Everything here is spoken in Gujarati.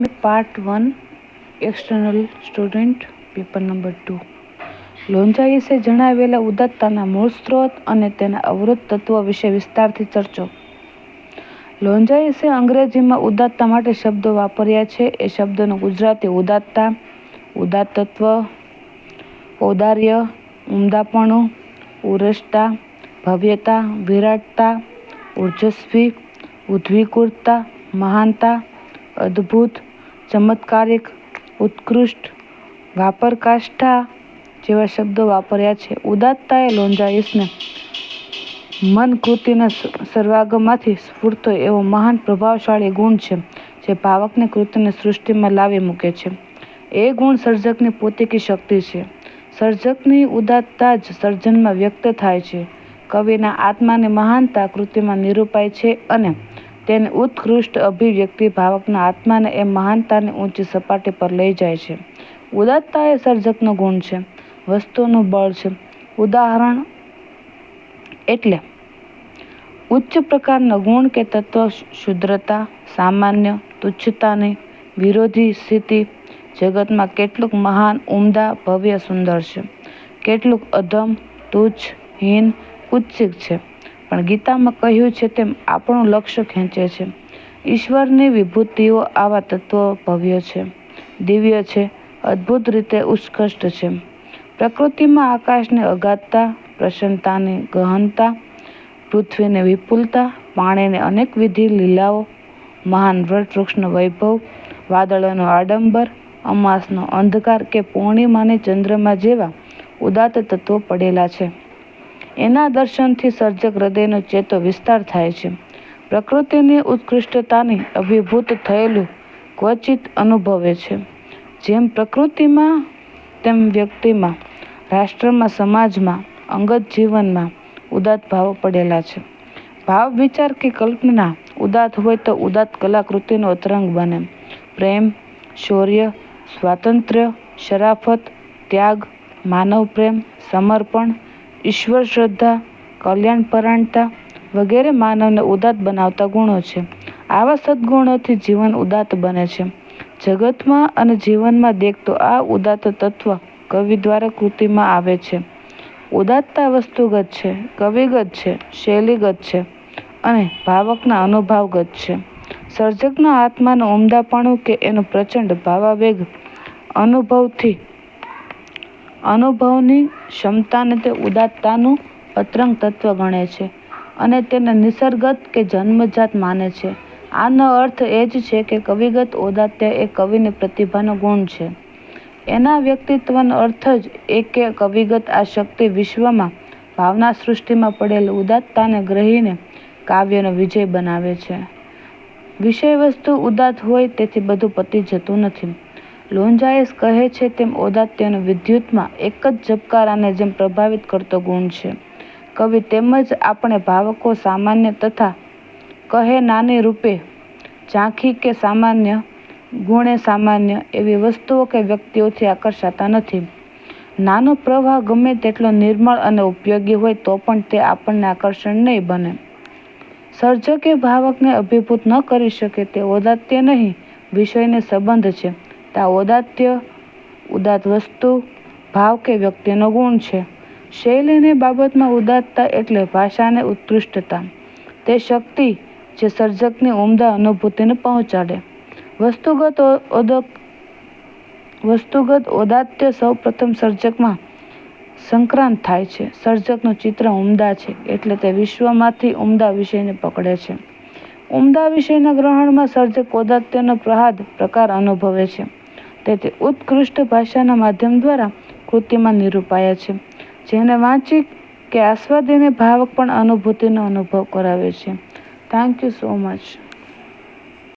Part 1 external student paper number 2 લોન્જાઇસે જણાવેલા ઉદાત્તતાના મૂળ સ્ત્રોત અને તેના અવરોધ તત્વો વિશે વિસ્તારથી ચર્ચો. લોન્જાઇસે અંગ્રેજીમાં ઉદાત્તતા માટે શબ્દો વાપર્યા છે. એ શબ્દોનો ગુજરાતી ઉદાત્તતા, ઉદાત્તત્વ, ઔદાર્ય, ઉમદાપણું, ઉરસતા, ભવ્યતા, વિરાટતા, ઓજસ્વી, ઉદ્વિગ્નતા, મહાનતા, અદ્ભુત, ચમત્કારિક, ઉત્કૃષ્ટ, વાપરકાષ્ઠા જેવા શબ્દો વાપર્યા છે. ઉદાત્તતા એ લોન્જાઇસને મન કૃતિના સર્વાંગમાંથી સ્ફુરતો એવો મહાન પ્રભાવશાળી ગુણ છે જે ભાવકને કૃતિને સૃષ્ટિમાં લાવી મૂકે છે. એ ગુણ સર્જકની પોતીકી શક્તિ છે. સર્જકની ઉદાત્તતા જ સર્જનમાં વ્યક્ત થાય છે. કવિના આત્માની મહાનતા કૃતિમાં નિરૂપાય છે અને તેની ઉત્કૃષ્ટ અભિવ્યક્તિ ભાવકના આત્માને એ મહાનતાની ઊંચી સપાટી પર લઈ જાય છે. ઉદાત્તતા એ સર્જકનો ગુણ છે, વસ્તુનું બળ છે. ઉદાહરણ એટલે ઉચ્ચ પ્રકારના ગુણ કે તત્વ, શુદ્રતા, સામાન્ય, તુચ્છતાની વિરોધી સ્થિતિ. જગતમાં કેટલુંક મહાન, ઉમદા, ભવ્ય, સુંદર છે, કેટલુંક અધમ, તુચ્છ, હીન, કુત્સિત છે. પણ ગીતામાં કહ્યું છે તેમ આપણું લક્ષ્ય ખેંચે છે. ઈશ્વરની વિભૂતિઓ આવા તત્વો ભવ્ય છે, દિવ્ય છે, અદ્ભુત રીતે ઉત્કૃષ્ટ છે. પ્રકૃતિમાં આકાશની અગાધતા, પ્રસન્નતાની ગહનતા, પૃથ્વીની વિપુલતા, પાણીની અનેકવિધ લીલાઓ, મહાન વટવૃક્ષનો વૈભવ, વાદળોનું આડંબર, અમાસનો અંધકાર કે પૂર્ણિમાની ચંદ્રમા જેવા ઉદાત્ત તત્વો પડેલા છે. એના દર્શનથી સર્જક હૃદયનો ચેતો વિસ્તાર થાય છે. પ્રકૃતિની ઉત્કૃષ્ટતાની અભિભૂત થયેલું ક્વચિત અનુભવે છે. જેમ પ્રકૃતિમાં તેમ વ્યક્તિમાં, રાષ્ટ્રમાં, સમાજમાં, અંગત જીવનમાં ઉદાત્ત ભાવો પડેલા છે. ભાવ, વિચાર કે કલ્પના ઉદાત્ત હોય તો ઉદાત્ત કલાકૃતિનો અંતરંગ બને. પ્રેમ, શૌર્ય, સ્વાતંત્ર્ય, શરાફત, ત્યાગ, માનવ પ્રેમ, સમર્પણ, ઈશ્વર શ્રદ્ધા, કલ્યાણપરાયણતા વગેરે માનવને ઉદાત્ત બનાવતા ગુણો છે. આવા સદ્ગુણોથી જીવન ઉદાત્ત બને છે. જગતમાં અને જીવનમાં દેખતો આ ઉદાત્ત તત્વ કવિ દ્વારા કૃતિમાં આવે છે. ઉદાત્તતા વસ્તુગત છે, કવિગત છે, શૈલીગત છે અને ભાવકના અનુભવગત છે. સર્જકના આત્માનું ઉમદાપણું કે એનો પ્રચંડ ભાવાવેગ અનુભવની ક્ષમતાને તે ઉદાત્તતાનું અંતરંગ તત્વ ગણે છે અને તેને નિસર્ગત કે જન્મજાત માને છે. આનો અર્થ એ જ છે કે કવિગત ઔદાત્ય એ કવિની પ્રતિભાનો ગુણ છે. એના વ્યક્તિત્વનો અર્થ જ એ કે કવિગત આ શક્તિ વિશ્વમાં ભાવના સૃષ્ટિમાં પડેલ ઉદાત્તતાને ગ્રહીને કાવ્યનો વિજય બનાવે છે. વિષય વસ્તુ ઉદાત્ત હોય તેથી બધું પતી જતું નથી. લોન્જાઇસ કહે છે તેમ ઔદાત્યનો વિદ્યુતમાં એક જ ઝબકારાને જેમ પ્રભાવિત કરતો ગુણ છે. કવિ તેમજ આપણે ભાવકો સામાન્ય તથા કહે નાની રૂપે ઝાંખી કે સામાન્ય, ગુણે સામાન્ય એવી વસ્તુઓ કે વ્યક્તિઓથી આકર્ષાતા નથી. નાનો પ્રવાહ ગમે તેટલો નિર્મળ અને ઉપયોગી હોય તો પણ તે આપણને આકર્ષણ નહીં બને. સર્જકે ભાવકને અભિભૂત ન કરી શકે તે ઔદાત્ય નહીં, વિષયને સંબંધ છે. તે ઔદાત્ય ઉદાત્ત વસ્તુ, ભાવ કે વ્યક્તિનો ગુણ છે. શૈલીની બાબતમાં ઉદાત્તતા એટલે ભાષાની ઉત્કૃષ્ટતા, તે શક્તિ જે સર્જકની ઉમદા અનુભૂતિને પહોંચાડે. વસ્તુગત ઔદાત્ય સૌ પ્રથમ સર્જકમાં સંક્રાંત થાય છે. સર્જકનું ચિત્ર ઉમદા છે એટલે તે વિશ્વમાંથી ઉમદા વિષયને પકડે છે. ઉમદા વિષયના ગ્રહણમાં સર્જક ઔદાત્યનો પ્રકાર અનુભવે છે. તેથી ઉત્કૃષ્ટ ભાષાના માધ્યમ દ્વારા કૃતિમાં નિરૂપાય છે, જેને વાંચી કે આસ્વાદીને ભાવક પણ અનુભૂતિનો અનુભવ કરાવે છે. Thank you so much.